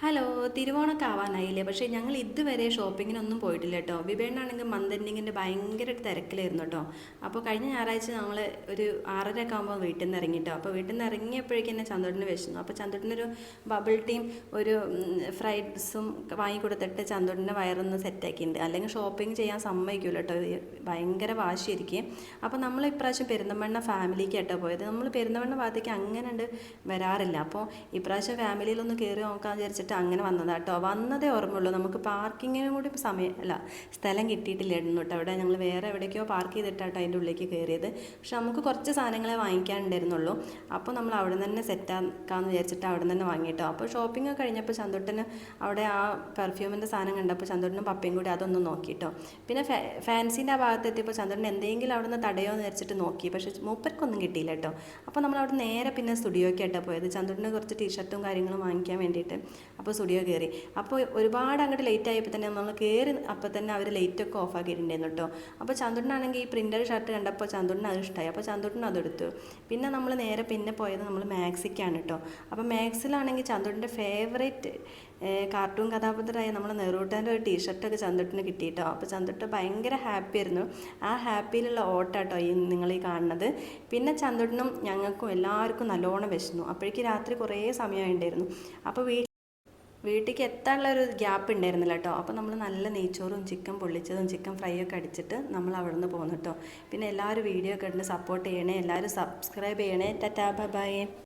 Hello, തിരുവോണമൊക്കെ ആവാനായില്ലേ? പക്ഷേ ഞങ്ങൾ ഇതുവരെ ഷോപ്പിങ്ങിനൊന്നും പോയിട്ടില്ല കേട്ടോ. വിവേണ്ണാണെങ്കിൽ മന്ത് എൻഡിങ്ങിൻ്റെ ഭയങ്കര തിരക്കിലായിരുന്നു കേട്ടോ. അപ്പോൾ കഴിഞ്ഞ ഞായറാഴ്ച ഞങ്ങൾ ഒരു 6:30 ഒക്കെ ആകുമ്പോൾ വീട്ടിൽ നിന്ന് ഇറങ്ങി കേട്ടോ. അപ്പോൾ വീട്ടിൽ നിന്ന് ഇറങ്ങിയപ്പോഴേക്കും തന്നെ ചന്തോട്ടിന് വിശന്നു. അപ്പോൾ ചന്തോട്ടിനൊരു ബബിൾ ടീം ഒരു ഫ്രൈഡ്സും വാങ്ങിക്കൊടുത്തിട്ട് ചന്തോട്ടിൻ്റെ വയറൊന്ന് സെറ്റാക്കിയിട്ടുണ്ട്. അല്ലെങ്കിൽ ഷോപ്പിംഗ് ചെയ്യാൻ സമ്മതിക്കില്ല കേട്ടോ. ഭയങ്കര വാശിയായിരിക്കും. അപ്പോൾ നമ്മൾ ഇപ്രാവശ്യം പെരിന്തൽമണ്ണ ഫാമിലിക്ക് കേട്ടോ പോയത്. നമ്മൾ പെരിന്തൽമണ്ണ ഭാഗത്തേക്ക് അങ്ങനെ ഉണ്ട് വരാറില്ല. അപ്പോൾ ഇപ്രാവശ്യം ഫാമിലിയിലൊന്ന് കയറി നോക്കാൻ വിചാരിച്ചിട്ട് അങ്ങനെ വന്നതാണ് കേട്ടോ. വന്നതേ ഓർമ്മയുള്ളൂ. നമുക്ക് പാർക്കിങ്ങിനും കൂടി സ്ഥലം കിട്ടിയിട്ടില്ലായിരുന്നു കേട്ടോ. അവിടെ ഞങ്ങൾ വേറെ എവിടേക്കോ പാർക്ക് ചെയ്തിട്ടാട്ടോ അതിൻ്റെ ഉള്ളിലേക്ക് കയറിയത്. പക്ഷെ നമുക്ക് കുറച്ച് സാധനങ്ങളെ വാങ്ങിക്കാനുണ്ടായിരുന്നുള്ളൂ. അപ്പോൾ നമ്മൾ അവിടെ നിന്ന് തന്നെ സെറ്റാക്കാമെന്ന് വിചാരിച്ചിട്ട് അവിടെ നിന്ന് തന്നെ വാങ്ങിയിട്ടോ. അപ്പോൾ ഷോപ്പിംഗ് ഒക്കെ കഴിഞ്ഞപ്പോൾ ചന്തോട്ടന് അവിടെ ആ പെർഫ്യൂമിൻ്റെ സാധനം കണ്ടപ്പോൾ ചന്തോട്ടനും പപ്പയും കൂടി അതൊന്നും നോക്കിയിട്ടോ. പിന്നെ ഫാൻസിൻ്റെ ആ ഭാഗത്ത് എത്തിയപ്പോൾ ചന്തോട്ടൻ എന്തെങ്കിലും അവിടെ നിന്ന് തടയോ എന്ന് വിചാരിച്ചിട്ട് നോക്കി. പക്ഷേ മൂപ്പർക്കൊന്നും കിട്ടിയില്ല കേട്ടോ. അപ്പോൾ നമ്മൾ അവിടെ നേരെ പിന്നെ സ്റ്റുഡിയോക്കായിട്ടാണ് പോയത്. ചന്തോട്ടന് കുറച്ച് ടീഷർട്ടും കാര്യങ്ങളും വാങ്ങിക്കാൻ വേണ്ടിയിട്ട്. അപ്പോൾ സ്റ്റുഡിയോ കയറി. അപ്പോൾ ഒരുപാട് അങ്ങോട്ട് ലേറ്റ് ആയപ്പോൾ തന്നെ നമ്മൾ കയറി അപ്പോൾ തന്നെ അവർ ലൈറ്റൊക്കെ ഓഫ് ആക്കിയിട്ടുണ്ടായിരുന്നു കേട്ടോ. അപ്പോൾ ചന്തോട്ടനാണെങ്കിൽ ഈ പ്രിൻ്റഡ് ഷർട്ട് കണ്ടപ്പോൾ ചന്തോട്ടന് അത് ഇഷ്ടമായി. അപ്പോൾ ചന്തോട്ടന് അതെടുത്തു. പിന്നെ നമ്മൾ നേരെ പിന്നെ പോയത് നമ്മൾ മാക്സിക്കാണ് കേട്ടോ. അപ്പോൾ മാക്സിലാണെങ്കിൽ ചന്തോട്ടൻ്റെ ഫേവറേറ്റ് കാർട്ടൂൺ കഥാപാത്രമായ നമ്മളെ നെറൂട്ടൻ്റെ ഒരു ടീഷർട്ടൊക്കെ ചന്തോട്ടിന് കിട്ടിയിട്ടോ. അപ്പോൾ ചന്തോട്ട് ഭയങ്കര ഹാപ്പി ആയിരുന്നു. ആ ഹാപ്പിയിലുള്ള ഓട്ടാട്ടോ ഈ നിങ്ങൾ ഈ കാണുന്നത്. പിന്നെ ചന്തോട്ടിനും ഞങ്ങൾക്കും എല്ലാവർക്കും നല്ലോണം വിശന്നു. അപ്പോഴേക്ക് രാത്രി കുറേ സമയമായിട്ടുണ്ടായിരുന്നു. അപ്പോൾ വീട്ടിലേക്ക് എത്താനുള്ള ഒരു ഗ്യാപ്പ് ഉണ്ടായിരുന്നില്ല കേട്ടോ. അപ്പോൾ നമ്മൾ നല്ല നെയ്ച്ചോറും ചിക്കൻ പൊള്ളിച്ചതും ചിക്കൻ ഫ്രൈ ഒക്കെ അടിച്ചിട്ട് നമ്മൾ അവിടെ നിന്ന് പോന്നു കേട്ടോ. പിന്നെ എല്ലാവരും വീഡിയോ ഒക്കെ ഉണ്ട്, സപ്പോർട്ട് ചെയ്യണേ, എല്ലാവരും സബ്സ്ക്രൈബ് ചെയ്യണേ. Tata bye bye.